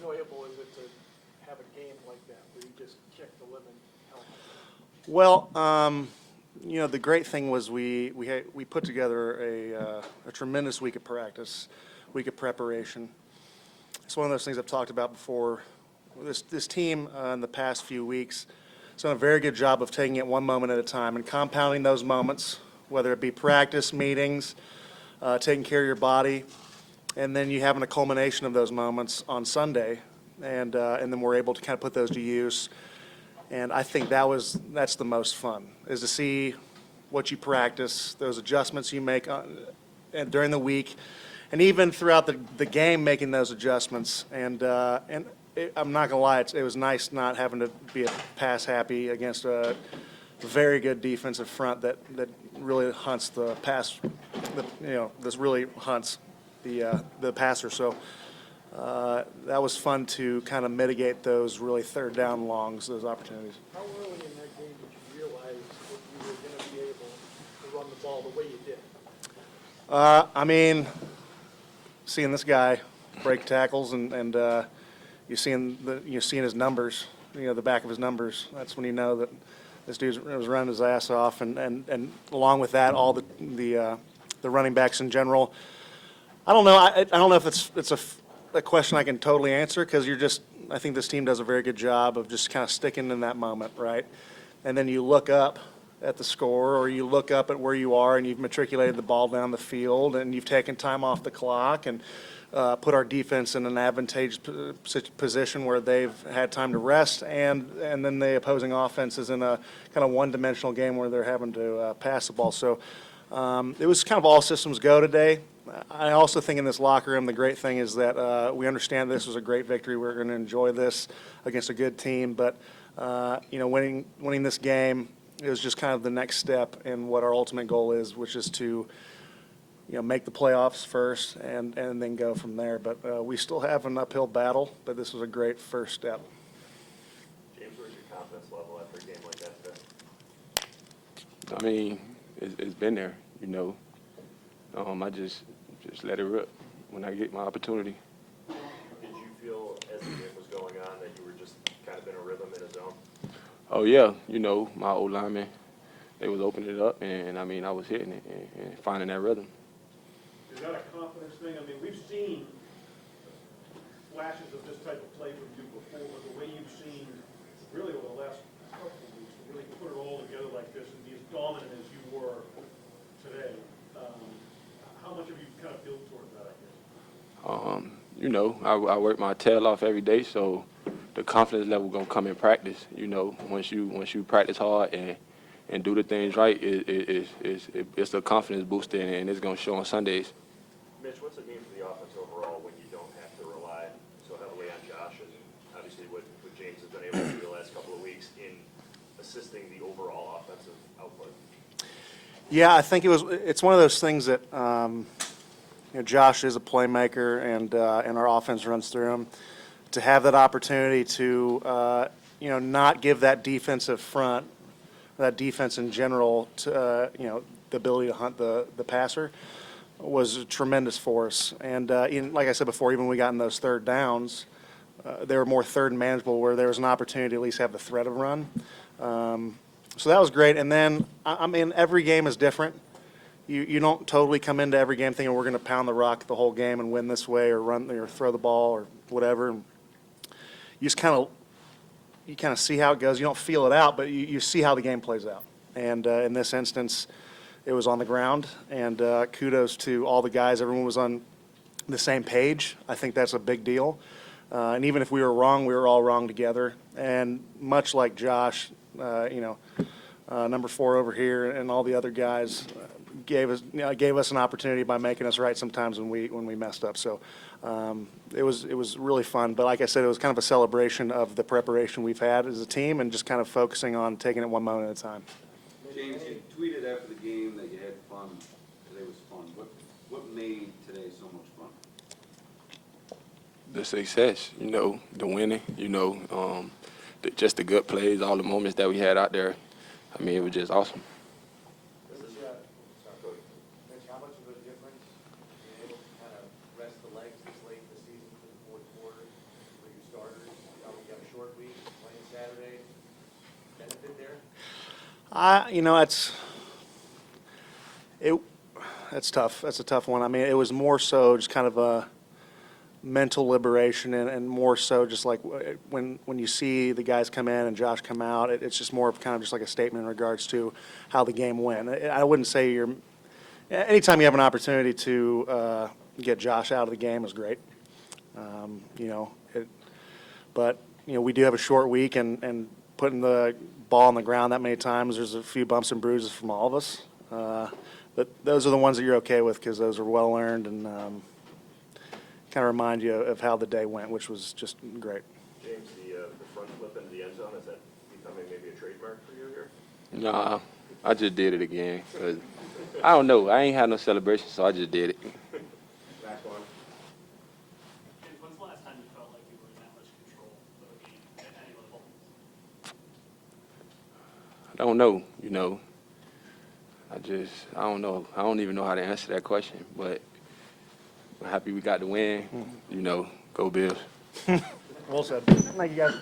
enjoyable is it to have a game like that where you just kick the living hell out of it? Well, the great thing was we put together a tremendous week of practice, week of preparation. It's one of those things I've talked about before. This team in the past few weeks has done a very good job of taking it one moment at a time and compounding those moments, whether it be practice, meetings, taking care of your body, and then you having a culmination of those moments on Sunday, and then we're able to kind of put those to use. And I think that's the most fun, is to see what you practice, those adjustments you make and during the week, and even throughout the game making those adjustments. And I'm not going to lie, it was nice not having to be a pass happy against a very good defensive front that really hunts the pass, this really hunts the passer. So that was fun to kind of mitigate those really third down longs, those opportunities. How early in that game did you realize that you were going to be able to run the ball the way you did? Seeing this guy break tackles and you're seeing his numbers, the back of his numbers. That's when you know that this dude was running his ass off, and along with that, all the running backs in general. I don't know. I don't know if it's a question I can totally answer, because I think this team does a very good job of just kind of sticking in that moment, right? And then you look up at the score, or you look up at where you are, and you've matriculated the ball down the field, and you've taken time off the clock, and put our defense in an advantageous position where they've had time to rest, and then the opposing offense is in a kind of one-dimensional game where they're having to pass the ball. So it was kind of all systems go today. I also think in this locker room, the great thing is that we understand this was a great victory. We're going to enjoy this against a good team, but winning this game is just kind of the next step in what our ultimate goal is, which is to make the playoffs first and then go from there. But we still have an uphill battle, but this was a great first step. James, where's your confidence level after a game like that today? I mean, it's been there, I just let it rip when I get my opportunity. Did you feel as the game was going on that you were just kind of in a rhythm, in a zone? Oh, yeah, my old linemen, they was opening it up, and, I was hitting it and finding that rhythm. Is that a confidence thing? I mean, we've seen flashes of this type of play from you before, but the way you've seen really over the last couple of weeks to really put it all together like this and be as dominant as you were today, how much have you kind of built towards that, I guess? I work my tail off every day, so the confidence level gonna come in practice. Once you practice hard and do the things right, it's a confidence booster, and it's gonna show on Sundays. Mitch, what's it mean for the offense overall when you don't have to rely so heavily on Josh and obviously what James has been able to do the last couple of weeks in assisting the overall offensive output? Yeah, I think it's one of those things that Josh is a playmaker, and our offense runs through him. To have that opportunity to not give that defensive front, that defense in general, to the ability to hunt the passer, was a tremendous for us. And like I said before, even when we got in those third downs, they were more third and manageable, where there was an opportunity to at least have the threat of run. So that was great. And then, every game is different. You don't totally come into every game thinking we're going to pound the rock the whole game and win this way, or run or throw the ball or whatever. And you just kind of see how it goes. You don't feel it out, but you see how the game plays out. And in this instance, it was on the ground. And kudos to all the guys. Everyone was on the same page. I think that's a big deal. And even if we were wrong, we were all wrong together. And much like Josh, number 4 over here, and all the other guys gave us an opportunity by making us right sometimes when we messed up. So it was really fun. But like I said, it was kind of a celebration of the preparation we've had as a team, and just kind of focusing on taking it one moment at a time. James, you tweeted after the game that you had fun. Today was fun. What made today so much fun? The success, the winning, just the good plays, all the moments that we had out there. It was just awesome. Mitch, how much of a difference being able to kind of rest the legs this late in the season for the fourth quarter, where you bit there? That's tough. That's a tough one. I mean, it was more so just kind of a mental liberation, and more so just like when you see the guys come in and Josh come out, it's just more of kind of just like a statement in regards to how the game went. I wouldn't say anytime you have an opportunity to get Josh out of the game is great. But we do have a short week, and putting the ball on the ground that many times, there's a few bumps and bruises from all of us. But those are the ones that you're okay with because those are well earned and kind of remind you of how the day went, which was just great. James, the front flip into the end zone, is that becoming maybe a trademark for you here? Nah, I just did it again. 'Cause I don't know. I ain't had no celebration, so I just did it. Last one. James, when's the last time you felt like you were in that much control of a game at any level? I don't know. I don't know. I don't even know how to answer that question, but I'm happy we got the win. Go Bills. Well said. Thank you, guys.